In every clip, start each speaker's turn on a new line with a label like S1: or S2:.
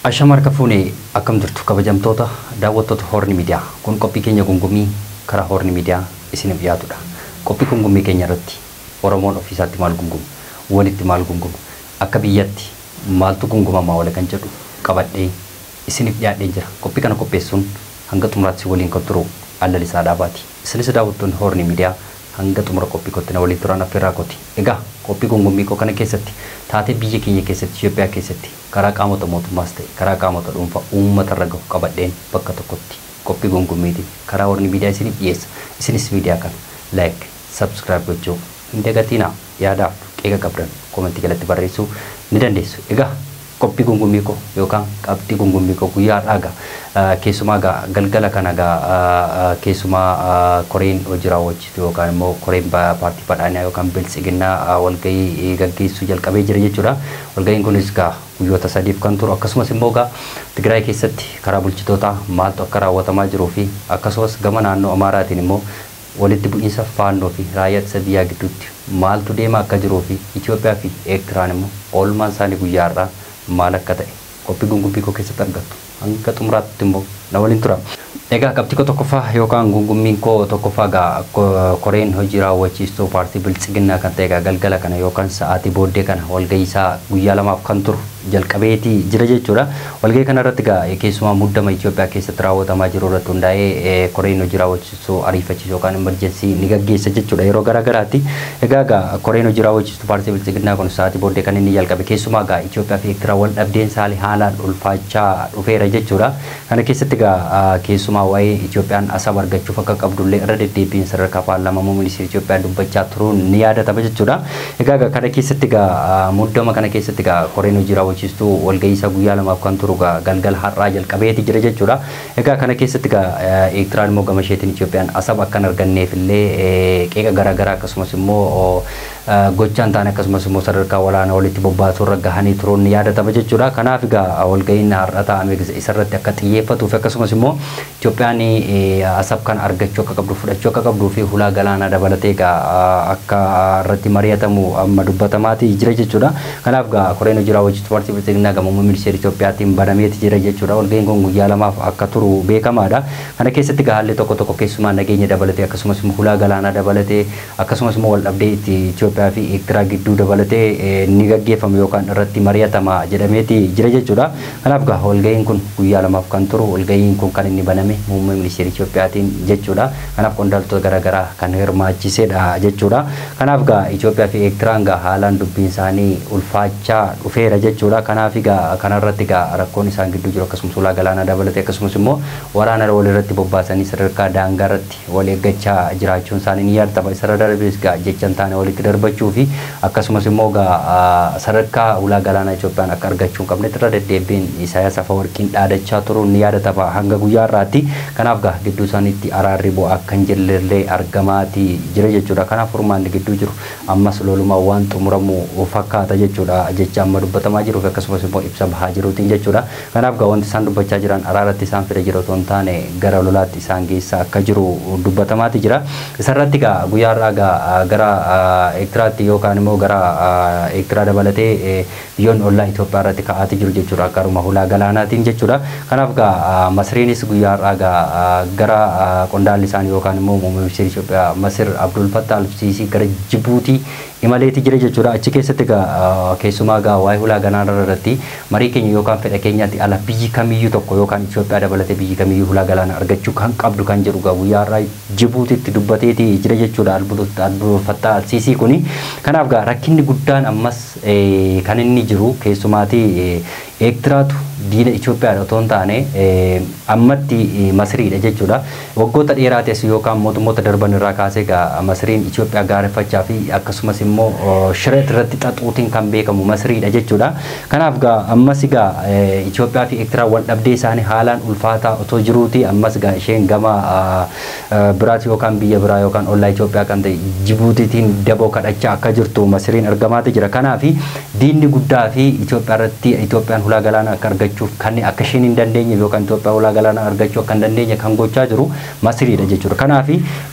S1: Ashamar Kafune akkam jirtu kabajamtoota daawwattoota Horni Miidiyaa kun qophii keenya gungumii karaa Horni Miidiyaa isiniif dhiyaatudha. Qophii gungumii keenya irratti Oromoon ofiisaatti maal gungumu, walitti maal gungumu, akka biyyatti maaltu gungumamaa wala kan jedhu qabadhee isiniif dhiyaadhee jira. Qophii kana qopheessuun hanga xumuraatti waliin kan turu Allalisaa Dhaabaati. Isinis daawwattoonni Horni Miidiyaa hanga xumura qophii kottina waliin turan affeerraa kooti. Egaa qophii gungumii koo kana keessatti taatee biyya keenya keessatti Itoophiyaa keessatti karaa qaamota mootummaas ta'e karaa qaamota dhuunfaa uummata irra gahu qabadheen bakka tokkotti qophii gungumiitiin karaa Horni Miidiyaa isiniif dhiyeessa. Isinis miidiyaa kana like, subscribe gochuu hin dagatinaa. Yaadaaf qeeqa qabdan komentii jalatti barreessuu ni dandeessu. Egaa qophii gungumii koo yookaan qabxii gungumii koo guyyaa har'aa keessumaa galgala kana keessumaa koreen hojii raawwachiisu yookaan immoo koreen paartii badhaadhinaa yookaan biltsiginnaa walgahii gaggeessuu jalqabee jira jechuudha. Walgahiin kunis guyyoota sadiif kan turu akkasumas immoo Tigraay keessatti karaa bulchitoota maaltu akka raawwatamaa jiruu fi akkasumas gama naannoo Amaaraatiin immoo walitti bu'iinsa faannoo fi raayyaa ittisa biyyaa gidduutti maaltu deemaa akka jiruu fi Itoophiyaa fi Eertiraan immoo oolmaan isaanii guyyaa har'aa maal akka ta'e qophii gungumii koo keessatti argattu. Hanga xumuraatti immoo na waliin tura. Egaa qabxii koo tokkoffaa yookaan gungumiin koo tokkoffaa koreen hojii raawwachiistuu paartii biltsiginnaa kan ta'e galgala kana yookaan sa'aatii booddee kana walgahii isaa guyyaa lamaaf kan turu jalqabeetii jira jechuudha. Walgahii kana irratti keessumaa muddama Itoophiyaa keessatti raawwatamaa jiru irratti hundaa'ee koreen hojii raawwachiistuu ariifachiisu yookaan emerjensii ni gaggeessa jechuudha yeroo garaagaraatti. Egaa koreen hojii raawwachiistuu paartii biltsiginnaa kun sa'aatii booddee kan inni jalqabe keessumaa Itoophiyaa fi Eertiraa wal dhabdeen isaalii haalaan ulfaachaa dhufeera jechuudha. Kana keessatti keessumaa waa'ee Itoophiyaan asab argachuuf akka qabdullee irra deddeebiin sadarkaa paarlaamaa ministeera Itoophiyaa dubbachaa turuun ni yaadatama jechuudha. Egaa kana keessatti muddama kana keessatti koreen hojii raawwachiistuu walgahii isaa guyyaa lamaaf kan turu galgala har'aa jalqabeeti jira jechuudha. Egaa kana keessatti Eertiraan immoo gama isheetiin Itoophiyaan asab akka hin arganneef illee qeeqa garaagaraa akkasumas immoo gochaan taane akkasumas immoo sadarkaa walaanaa walitti bobbaasuu irra gahanii turuun ni yaadatama jechuudha. Kanaaf walgahiin har'a taa'ame isarratti akka xiyyeeffatuuf akkasumas immoo Itoophiyaan asab kan argachuu akka qabdu fudhachuu akka qabduu fi hulaa galaanaa dabalatee akka irratti mari'atamu amma dubbatamaati jira jechuudha. Kanaaf koreen hojii raawwachiistuu paartii biltsiginnaa gama ministeera Itoophiyaatiin banameeti jira jechuudha. Walgahiin kun guyyaa lamaaf akka turu beekamaadha. Kana keessatti haalli tokko tokko keessumaa nageenya dabalatee akkasumas immoo hulaa galaanaa dabalatee akkasumas immoo wal dhabdee Itoophiyaa fi Eertiraa gidduu dabalatee ni gaggeeffama yookaan irratti mari'atama jedhameeti jira jechuudha. Kanaaf walgahiin kun guyyaa lamaaf kan turu walgahiin kun kan inni baname muummee ministeera Itoophiyaatiin jechuudha. Kanaaf qondaaltota garaagaraa kan hirmaachisedha jechuudha. Kanaaf Itoophiyaa fi Eertiraan haalaan dubbiin isaanii ulfaachaa dhufeera jechuudha. Kanaaf kanarratti rakkoon isaan gidduu jiru akkasumas hulaa galaanaa dabalatee akkasumas immoo waraana walirratti bobbaasanii sadarkaa daangaa irratti wal eeggachaa jiraachuun isaanii ni yaadatama. Isarra darbees jechaan taane walitti darbachuu fi akkasumas immoo sadarkaa hulaa galaanaa Itoophiyaan akka argachuu hin qabnetti irra deddeebiin Isaayyaas Afeworqiin dhaadachaa turuun ni yaadatama hanga guyyaa har'aatti. Kanaaf gidduu isaaniitti araarri bu'aa akka hin jirrellee argamaati jira jechuudha. Kanaaf furmaanni gidduu jiru ammas lolumaa waan xumuramu fakkaata jechuudha. Jecha amma dubbatamaa jiruu fi akkasumas immoo ibsa bahaa jiruutiin jechuudha. Kanaaf wanti isaan dubbachaa jiran araaratti isaan fida jiru otoo hin taane gara lolaatti isaan geessaa akka jiru dubbatamaati jira. Isarratti guyyaa har'aa gara Eertiraatti yookaan immoo gara Eertiraa dabalatee biyyoonni ollaa Itoophiyaa irratti ka'aati jiru jechuudha. Akkaruma hulaa galaanaatiin jechuudha. Kanaaf Masriinis guyyaa har'aa gara qondaalli isaanii yookaan immoo muummee ministeera Itoophiyaa Masir Abdul Fattah al-Siisii gara Jibuutii imaleeti jira jechuudha. Achi keessatti keessumaa waa'ee hulaa galaanaa irratti marii keenya yookaan fedha keenyaatti ala biyyi kamiyyuu tokko yookaan Itoophiyaa dabalatee biyyi kamiyyuu hulaa galaanaa argachuu kan qabdu kan jedhu guyyaa har'aa Jibuutiitti dubbateeti jira jechuudha. Abdul Fattah al-Siisii kuni. Kanaaf rakkinni guddaan ammas kan inni jiru keessumaati Eertiraatu diina Itoophiyaa otoo hin taane ammatti Masriidha jechuudha. Waggoota dheeraatis yookaan mootummoota darban irraa kaasee Masriin Itoophiyaa gaareffachaa fi akkasumas immoo shira irratti xaxuutiin kan beekamu Masriidha jechuudha. Kanaaf ammas Itoophiyaa fi Eertiraa wal dhabdee isaanii haalaan ulfaataa otoo jiruuti ammas isheen gama biraati yookaan biyya biraa yookaan ollaa Itoophiyaa kan ta'e Jibuutiitiin daboo kadhachaa akka jirtu Masriin argamaati jira. Kanaaf diinni guddaa fi Itoophiyaa irratti Itoophiyaan hulaa galaanaa akka argachuuf kan akka isheen hin dandeenye yookaan Itoophiyaa hulaa galaanaa argachuu akka hin dandeenye kan gochaa jiru Masiriidha jechuudha. Kanaaf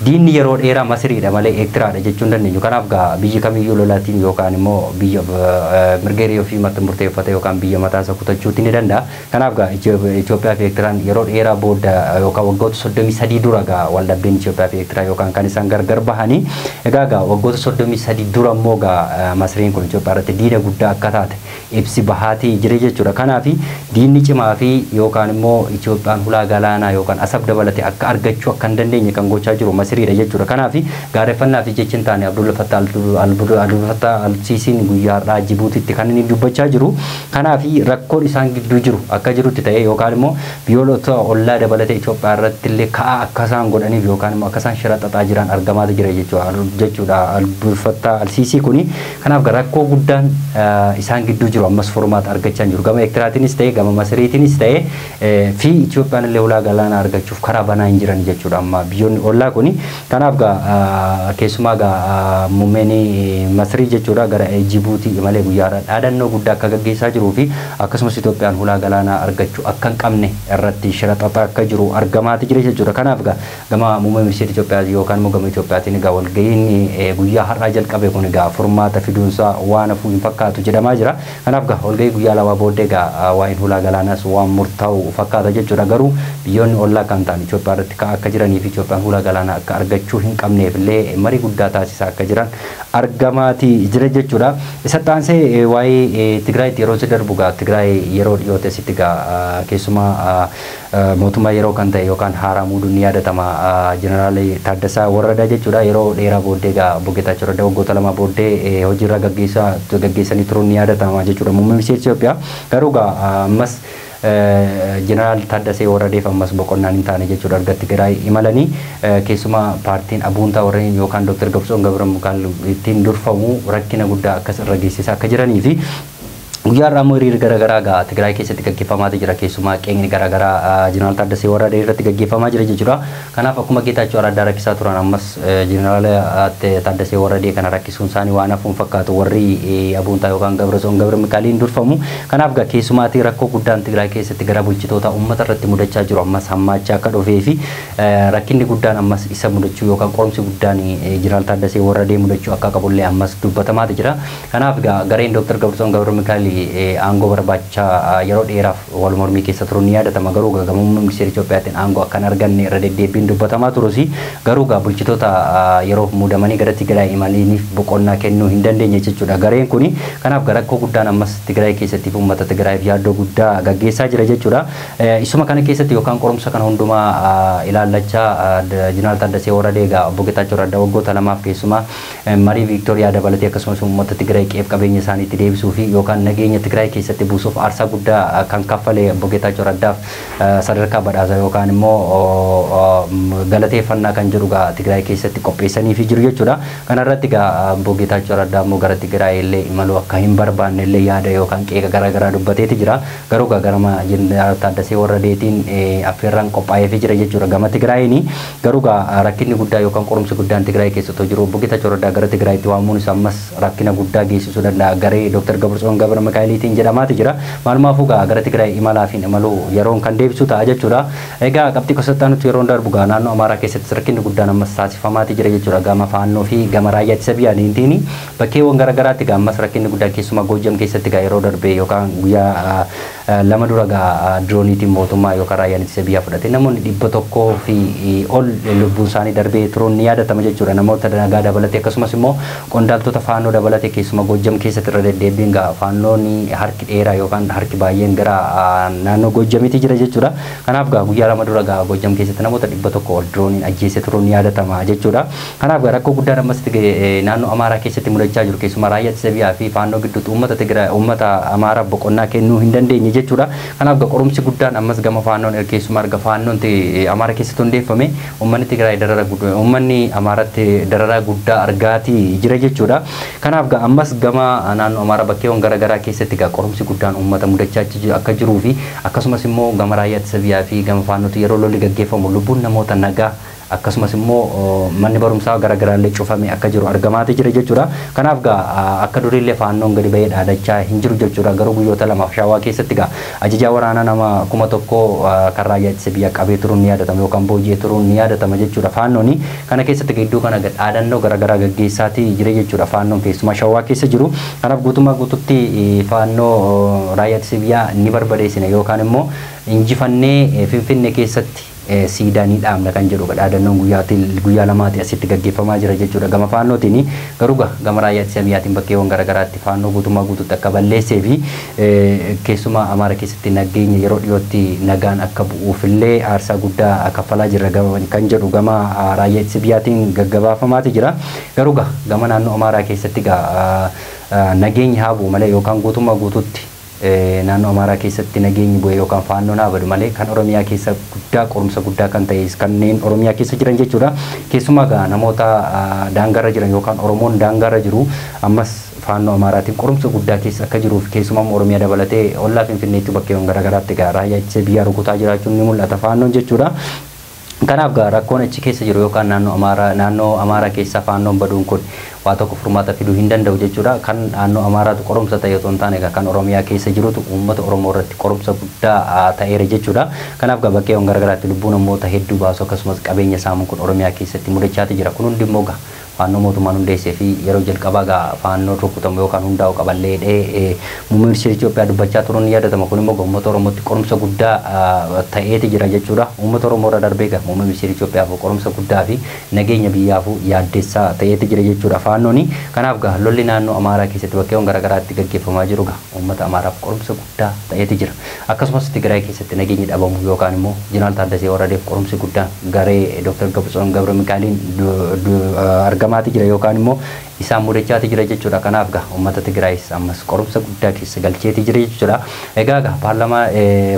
S1: diinni yeroo dheeraa Masiriidha malee Eertiraadha jechuu hin dandeenyu. Kanaaf biyyi kamiyyuu lolaatiin yookaan immoo biyya mirga hiriyoo fi murteeffate yookaan biyya mataasaa kutachuutti ni danda'a. Kanaaf Itoophiyaa fi Eertiraan yeroo dheeraa booda yookaan waggoota 33 dura waldhabdeen Itoophiyaa fi Eertiraa yookaan kan isaan gargar bahanii egaa waggoota 33 dura immoo Masiriin kun Itoophiyaa irratti diina guddaa akka taate ibsi bahaatii jira jechuudha. Kanaaf diinni cimaa fi yookaan immoo Itoophiyaan hulaa galaanaa yookaan asab dabalate akka argachuu akka hin dandeenye kan gochaa jiru Masiriidha jechuudha. Kanaaf gaareffannaa fi jechin taane Abdul Fattah al-Siisiin guyyaa har'aa Jibuutiitti kan inni dubbachaa jiru. Kanaaf rakkoon isaan gidduu jiru akka jirutti ta'e yookaan immoo biyyoota ollaa dabalate Itoophiyaa irratti illee ka'aa akka isaan godhaniif yookaan immoo akka isaan shira xaxaa jiran argamaa jira jechuudha. Abdul Fattah al-Siisii kuni kanaaf rakkoo guddaan isaan gidduu jiru ammas furmaata argachaa jiru. Gama Eertiraatiinis ta'e gama Masiriitiinis ta'e fi Itoophiyaan illee hulaa galaanaa argachuuf karaa banaa hin jiran jechuudha. Amma biyyoonni ollaa kuni kanaaf keessumaa muummeen Masirii jechuudha gara Jibuutii malee guyyaa dhaadannoo guddaa akka gaggeessaa jiruu fi akkasumas Itoophiyaan hulaa galaanaa argachuu akka hin qabne irratti shira xaxaa akka jiru argamaati jira jechuudha. Kanaaf gama muummee ministeera Itoophiyaa yookaan immoo gama Itoophiyaatiin walga'iin guyyaa har'aa jalqabe kun furmaata fiduunsaa waan hafuu hin fakkaatu jedhamaa jira. Kanaaf walga'ii guyyaa lama booddee waa'een hulaa galaanaas waan murtaa'u fakkaata jechuudha. Garuu biyyoonni ollaa kan ta'an Itoophiyaa irratti ka'aa akka jiranii fi Itoophiyaan hulaa galaanaa akka argachuu hin qabneef illee marii guddaa taasisaa akka jiran argamaati jira jechuudha. Isa taansee waa'ee Tigraayitti yeroo si darbu Tigraay yeroo dhiyoote sitti keessumaa mootummaa yeroo kan ta'e yookaan haaraa muuduun ni yaadatama Jeneraal Taaddasaa Warradaa jechuudha. Yeroo dheeraa booddee Geetaachoo Raddaa waggoota lama booddee hojiirra gaggeessanii turuun ni yaadatama jechuudha. Muummee ministeera Itoophiyaa garuu ammas Jeneraal Taaddasee Warradeef ammas boqonnaan hin taane jechuudha. Arga Tigraay imalanii keessumaa paartiin abuuntaa warreen yookaan Dr. Gabsoon Gabramikaal ittiin durfamu rakkina guddaa akkas irra geessisaa akka jiranii fi guyyaa irraa immoo hiriira garaagaraa Tigraay keessatti gaggeeffamaa jira. Keessumaa qeenyi garaagaraa Jeneraal Taaddasee Warradee irratti gaggeeffamaa jira jechuudha. Kanaaf akkuma Geetaachoo Raddaa rakkisaa turan ammas Jeneraal Taaddasee Warradee kana rakkisuun isaanii waan hafuun fakkaatu warri abuuntaa yookaan Gabratsoon Gabramikaaliin durfamu. Kanaaf keessumaatii rakkoo guddaan Tigraay keessatti gara bulchitoota uummata irratti mudachaa jiru ammas hammaachaa akka dhufee fi rakkinni guddaan ammas isa mudachuu yookaan qorumsi guddaan Jeneraal Taaddasee Warradee mudachuu akka qabullee ammas dubbatamaa jira. Kanaaf gareen Dr. Gabratsoon Gabramikaal aangoo barbaacha yeroo dheeraaf wal mormii keessa turuun ni yaadatama. Garuu muummee ministeera Itoophiyaatiin aangoo akka hin arganne irra deddeebiin dubbatamaa turus garuu bulchitoota yeroo muudamanii gara Tigraay imaliiniif boqonnaa kennuu hin dandeenye jechuudha. Gareen kuni kanaaf rakkoo guddaan ammas Tigraay keessatti uummata Tigraayiif yaaddoo guddaa gaggeessaa jira jechuudha. Isuma kana keessatti yookaan qorumsa kana hundumaa ilaallachaa Jeneraal Taaddasee Warradee obbo Geetaachoo Raddaa waggoota lamaaf keessumaa marii Viiktooriyaa dabalatee akkasumas uummata Tigraay qe'eef qabeenya isaaniitti deebisuu fi yookaan nageenya Tigraay keessatti buusuuf aarsaa guddaa kan kaffalee obbo Geetaachoo Raddaaf sadarkaa badhaasaa yookaan immoo galateeffannaa kan jedhu Tigraay keessatti qopheessanii fi jiru jechuudha. Kana irratti obbo Geetaachoo Raddaa immoo gara Tigraay illee imaluu akka hin barbaanne illee yaada yookaan qeeqa garaagaraa dubbateeti jira. Garuu garama Jeneraal Taaddasee Warradeetiin affeerraan qophaa'ee fi jira jechuudha. Gama Tigraayiin garuu rakkinni guddaa yookaan qorumsi guddaan Tigraay keessatti jiru obbo Geetaachoo Raddaa gara Tigraayitti waamuun isaa ammas rakkina guddaa geessisuu danda'a. Garee Dr. Gabratsoon Gabramikaaliitiin jedhamaati jira. Maalumaafuu gara Tigraay imalaaf imaluu yeroon kan deebisu ta'a jechuudha. Egaa qabxii kosattaa nuti yeroon darbu naannoo Amaaraa keessatti rakkinni guddaan ammas taasifamaati jira jechuudha. Gama faannoo fi gama raayyaa ittisa biyyaaniitiin bakkeewwan garaagaraatti ammas rakkinni guddaan keessumaa Goojjam keessatti yeroo darbe yookaan guyyaa lama dura dirooniitiin mootummaa yookaan raayyaan ittisa biyyaa fudhate namoonni 100 fi ol lubbuun isaanii darbee turuun ni yaadatama jechuudha. Namoota nagaa dabalatee akkasumas immoo qondaaltota faannoo dabalatee keessumaa Goojjam keessatti irra deddeebiin faannoon harki dheeraa yookaan harki baay'een gara naannoo Goojjamiitti jira jechuudha. Kanaaf guyyaa lama dura Goojjam keessatti namoota 100 ol dirooniin ajjeesee turuun ni yaadatama jechuudha. Kanaaf rakkoo guddaan ammas naannoo Amaaraa keessatti mudachaa jiru keessumaa raayyaa ittisa biyyaa fi faannoo gidduutti uummata Amaaraa boqonnaa kennuu hin dandeenye jechuudha. Kanaaf qorumsi guddaan ammas gama faannoon keessumaa erga faannoon Amaaraa keessatti hundeeffame uummanni Tigraay uummanni Amaaratti dararaa guddaa argaatii jira jechuudha. Kanaaf ammas gama naannoo Amaaraa bakkeewwan garaagaraa keessatti qorumsi guddaan uummata mudachaa akka jiruu fi akkasumas immoo gama raayyaa ittisa biyyaa fi gama faannootti yeroo lolli gaggeeffamu lubbuun namoota nagaa akkasumas immoo manni barumsaa garaagaraallee cufamee akka jiru argamaati jira jechuudha. Kanaaf gaa akka duriillee faannoon gadi bahee dhaadachaa hin jiru jechuudha. Garuu guyyoota lamaaf Shawaa keessatti gaa ajajaa waraanaa nama 1,000 kan raayyaa ittisa biyyaa qabee turuun ni yaadatama yookaan booji'ee turuun ni yaadatama jechuudha. Faannoon kana keessatti gidduu kana dhaadannoo garaagaraa gaggeessaatii jira jechuudha. Faannoon keessumaa Shawaa keessa jiru. Kanaaf guutummaa guututti faannoo raayyaa ittisa biyyaa ni barbadeessina yookaan immoo injifannee Finfinnee keessatti siidanii dhaabna kan jedhu dhaadannoon guyyaa lamaatti asitti gaggeeffamaa jira jechuudha. Gama faannootiin garuu gama raayyaa ittisa biyyaatiin bakkeewwan garaagaraatti faannoo guutummaa guutuutti akka balleessee fi keessumaa Amaara keessatti nageenya yeroo dhiyootti nagaan akka bu'uufillee aarsaa guddaa kaffalaa jirra kan jedhu gama raayyaa ittisa biyyaatiin gaggabaafamaati jira. Garuu gama naannoo Amaaraa keessatti nageenya haa bu'u malee yookaan guutummaa guutuutti naannoo Amaaraa keessatti nageenyi bu'ee yookaan faannoon haa badu malee kan Oromiyaa keessa guddaa qorumsa guddaa kan ta'e kanneen Oromiyaa keessa jiran jechuudha. Keessumaa namoota daangarra jiran yookaan Oromoon daangarra jiru ammas faannoo Amaaraatiin qorumsa guddaa keessa akka jiruuf keessumaa Oromiyaa dabalatee ollaa Finfinneetti bakkeewwan garaagaraatti raayyaa ittisa biyyaa rukutaa jiraachuun ni mul'ata faannoon jechuudha. Kanaaf rakkoon achi keessa jiru yookaan naannoo Amaaraa keessa faannoon baduun kun waa tokko furmaata fiduu hin danda'u jechuudha. Kan naannoo Amaaraatu qorumsa ta'e otoo hin taane kan Oromiyaa keessa jirutu uummata Oromoo irratti qorumsa guddaa ta'eera jechuudha. Kanaaf bakkeewwan garaagaraatti lubbuu namoota hedduu baasu akkasumas qabeenya saamuun kun Oromiyaa keessatti mudachaati jira. Kun hundi immoo faannoo mootummaan hundeessee fi yeroo jalqabaa faannoo rukutamu yookaan hundaa'u qaballee muummee ministeera Itoophiyaa dubbachaa turuun ni yaadatama. Kun immoo uummata Oromootti qorumsa guddaa ta'eeti jira jechuudha. Uummata Oromoo irra darbee muummee ministeera Itoophiyaaf qorumsa guddaa fi nageenya biyyaaf yaaddeessaa ta'eeti jira jechuudha faannooni. Kanaaf lolli naannoo Amaaraa keessatti bakkeewwan garaagaraatti gaggeeffamaa jiru uummata Amaaraaf qorumsa guddaa ta'eeti jira. Akkasumas Tigraay keessatti nageenyi dhabamu yookaan immoo Jeneraal Taaddasee Waradeef qorumsi guddaan garee Dr. Gabritsoon Gabra Mikaaliin argamaati jira yookaan immoo isaan mudachaati jira jechuudha. Kanaaf uummata Tigraayis ammas qorumsa guddaa keessa galcheeti jira jechuudha. Egaa paarlamaa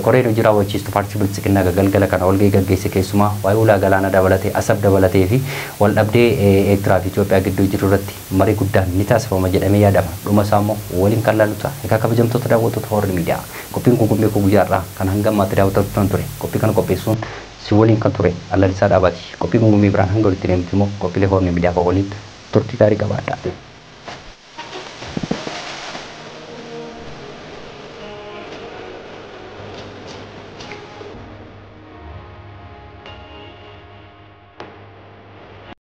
S1: Koreen hojii raawwachiistu paartii Biltsiginnaa galgala kana walgahii gaggeesse keessumaa waa'ee ulaa galaanaa dabalatee Asab dabalatee fi wal dhabdee Eertiraa fi Itoophiyaa gidduu jiru irratti marii guddaan ni taasifama jedhamee yaadama. Dhuma isaa immoo waliin kan laaluudha. Egaa kabajamtoota daawwattoota Horri Miidiyaa qophiin kun gummee guyyaarraa kan hanga ammaatti daawwattoota ture. Qophii kana qopheessuun si waliin kan ture Allalisaa Dhaabaati. Qophii gummee biraan hanga walitti deemtu immoo qophiilee Horri Miidiyaa waliin turtii gaarii qabaadha.